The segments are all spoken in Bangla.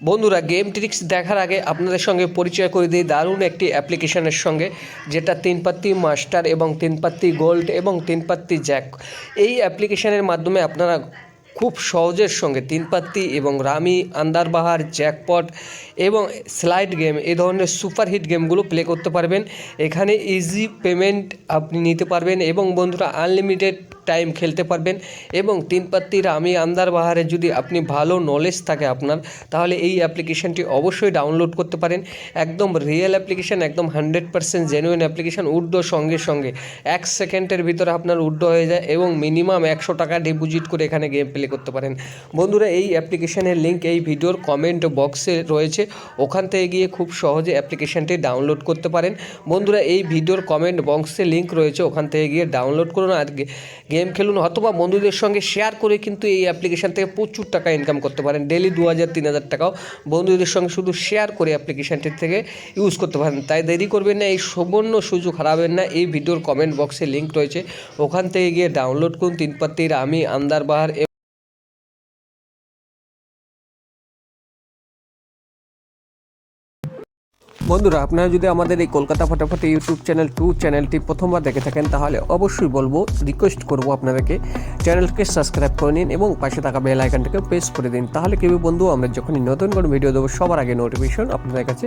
বন্ধুরা, গেম ট্রিক্স দেখার আগে আপনাদের সঙ্গে পরিচয় করে দিই দারুণ একটি অ্যাপ্লিকেশনের সঙ্গে, যেটা 3 পাত্তি মাস্টার এবং 3 পাত্তি গোল্ড এবং 3 পাত্তি জ্যাক। এই অ্যাপ্লিকেশনের মাধ্যমে আপনারা খুব সহজের সঙ্গে 3 পাত্তি এবং রামি, আন্দারবাহার, জ্যাকপট এবং স্লাইড গেম এই ধরনের সুপারহিট গেমগুলো প্লে করতে পারবেন। এখানে ইজি পেমেন্ট আপনি নিতে পারবেন এবং বন্ধুরা আনলিমিটেড টাইম খেলতে পারবেন। এবং 3 পাত্তি রামি, আন্দারবাহারে যদি আপনি ভালো নলেজ থাকে আপনার, তাহলে এই অ্যাপ্লিকেশানটি অবশ্যই ডাউনলোড করতে পারেন। একদম রিয়েল অ্যাপ্লিকেশান, একদম 100% জেনুইন অ্যাপ্লিকেশান। উইথড্র সঙ্গে সঙ্গে 1 সেকেন্ডের ভিতরে আপনার উইথড্র হয়ে যায় এবং মিনিমাম 100 টাকা ডিপোজিট করে এখানে গেম প্লে করতে পারেন। বন্ধুরা, এই অ্যাপ্লিকেশানের লিঙ্ক এই ভিডিওর কমেন্ট বক্সে রয়েছে, ওখান থেকে গিয়ে খুব সহজে অ্যাপ্লিকেশানটি ডাউনলোড করতে পারেন। বন্ধুরা, এই ভিডিওর কমেন্ট বক্সে লিঙ্ক রয়েছে, ওখান থেকে গিয়ে ডাউনলোড করুন আর গেম খেলুন, অথবা বন্ধুদের সঙ্গে শেয়ার করে কিন্তু এই অ্যাপ্লিকেশান থেকে প্রচুর টাকা ইনকাম করতে পারেন। ডেলি 2000-3000 টাকাও বন্ধুদের সঙ্গে শুধু শেয়ার করে অ্যাপ্লিকেশানটির থেকে ইউজ করতে পারেন। তাই দেরি করবেন না, এই সুবর্ণ সুযোগ হারাবেন না। এই ভিডিওর কমেন্ট বক্সে লিঙ্ক রয়েছে, ওখান থেকে গিয়ে ডাউনলোড করুন 3 পাত্তি রামি, আন্দারবাহার। বন্ধুরা, আপনারা যদি আমাদের এই কলকাতা ফটাফট ইউটিউব চ্যানেলটি প্রথমবার দেখে থাকেন, তাহলে অবশ্যই বলবো, রিকোয়েস্ট করবো আপনাদেরকে চ্যানেলকে সাবস্ক্রাইব করে নিন এবং পাশে থাকা বেল আইকনটাকে প্রেস করে দিন। তাহলে কেউ বন্ধু আমরা যখনই নতুন কোনো ভিডিও দেবো সবার আগে নোটিফিকেশন আপনাদের কাছে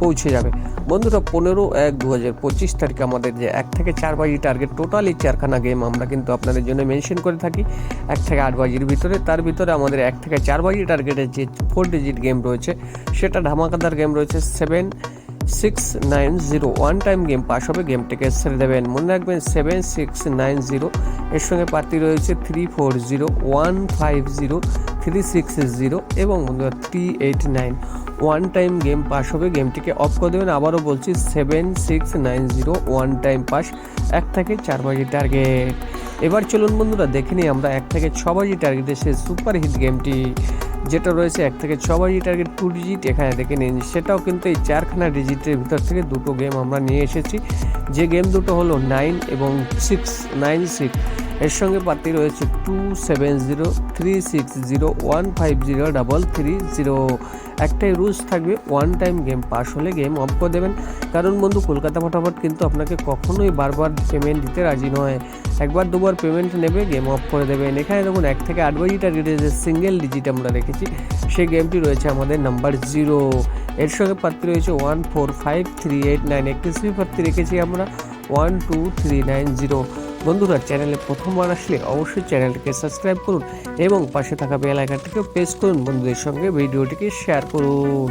পৌঁছে যাবে। বন্ধুরা, 15/1/2025 তারিখে আমাদের যে 1 থেকে 4 বাজি টার্গেট, টোটালি 4খানা গেম আমরা কিন্তু আপনাদের জন্য মেনশন করে থাকি 1 থেকে 8 বাজির ভিতরে। তার ভিতরে আমাদের 1 থেকে 4 বাজি টার্গেটের যে 4 ডিজিট গেম রয়েছে, সেটা ধামাকাদার গেম রয়েছে 7690। ওয়ান টাইম গেম পাস হবে, গেমটাকে ছেড়ে দেবেন। মনে রাখবেন 7690, এর সঙ্গে প্রার্থী রয়েছে 340, 150, 360 এবং বন্ধুরা 389। ওয়ান টাইম গেম পাস হবে, গেমটিকে অফ করে দেবেন। আবারও বলছি 7690, ওয়ান টাইম পাস, 1 থেকে 4 বাজি টার্গেট। এবার চলুন বন্ধুরা দেখে নিই আমরা 1 থেকে 6 বাজি টার্গেটের সেই সুপার হিট গেমটি, যেটা রয়েছে 1 থেকে 6 বাজি টার্গেট 2 ডিজিট। এখানে দেখে নিন, সেটাও কিন্তু এই 4খানা ডিজিটের ভিতর থেকে দুটো গেম আমরা নিয়ে এসেছি। যে গেম দুটো হলো 9 এবং 696। এর সঙ্গে প্রার্থী রয়েছে 270, 360, 150, 330। একটাই রুলস থাকবে, ওয়ান টাইম গেম পাস হলে গেম অফ করে দেবেন। কারণ বন্ধু, কলকাতা ফটাফট কিন্তু আপনাকে কখনোই বারবার পেমেন্ট দিতে রাজি নয়। একবার দুবার পেমেন্ট নেবে, গেম অফ করে দেবেন। এখানে দেখুন 1 থেকে 8 বাজি টার্গেটে যে সিঙ্গেল ডিজিট আমরা রেখেছি, সেই গেমটি রয়েছে আমাদের নাম্বার 0। এর সঙ্গে প্রার্থী রয়েছে 1453889। একটি সুই প্রার্থী রেখেছি আমরা 12390। বন্ধুরা, চ্যানেলে প্রথমবার আসলে অবশ্যই চ্যানেলটিকে সাবস্ক্রাইব করুন এবং পাশে থাকা বেল আইকনটিকে প্রেস করুন। বন্ধুদের সঙ্গে ভিডিওটিকে শেয়ার করুন।